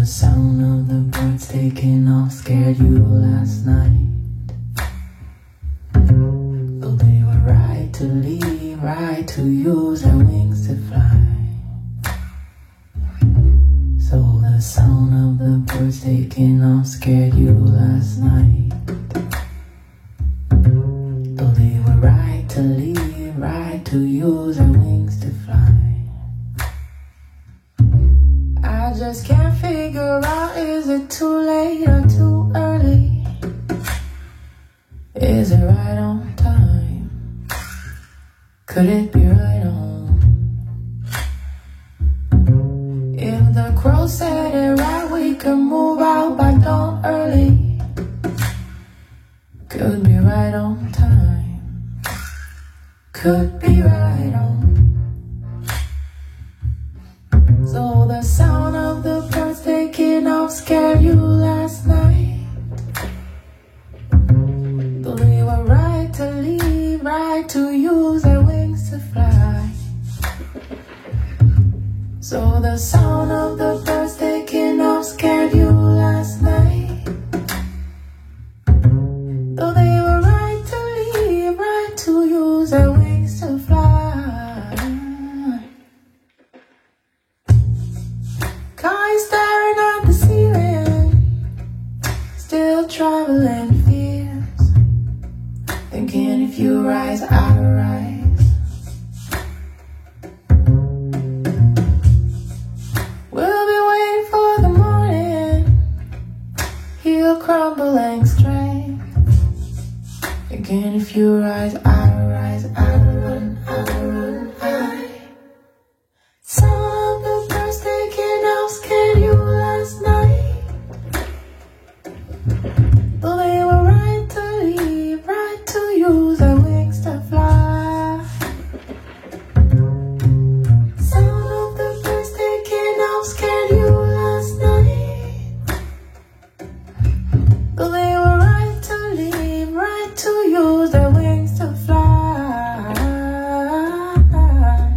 sound of the birds taking off scared you last night. Though they were right to leave, right to use their wings to fly. So the sound of the birds taking off scared you last night. Though they were right to leave, right to use their wings to fly. I just can't figure out, is it too late or too early? Is it right on time? Could it be right on? If the crow said it right, we could move out by dawn early. Could be right on time. Could be right on. So the sound of the birds taking off scared you last night. Though they were right to leave, right to use their wings to fly. So the sound of the birds taking off scared you last night. Though they were right to leave, right to use their wings to fly. Caught staring at the ceiling, still traveling fears, thinking if you rise, I'll rise. We'll be waiting for the morning, he'll crumble and strength, thinking if you rise, I'll rise, I'll run, I'll run, Sound of the birds taking off scared you last night. Though they were right to leave, right to use their wings to fly. Sound of the birds taking off scared you last night. Though they were right to leave, right to use their wings to fly.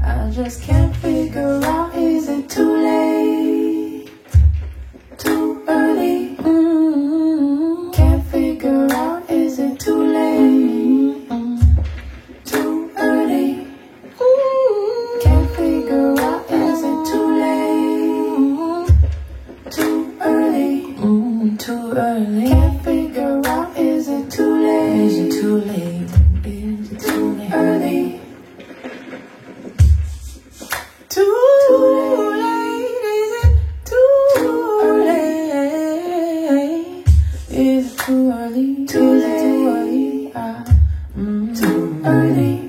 I just can't figure out, is it too late? Too early? Can't figure out, is it too late? Too early? Can't figure out, is it too late? Too early? Too early? Can't figure out, is it too late? Is it too late? Is it too late? Early? Too late? Is it too early? Is it too early? Too late? Too early?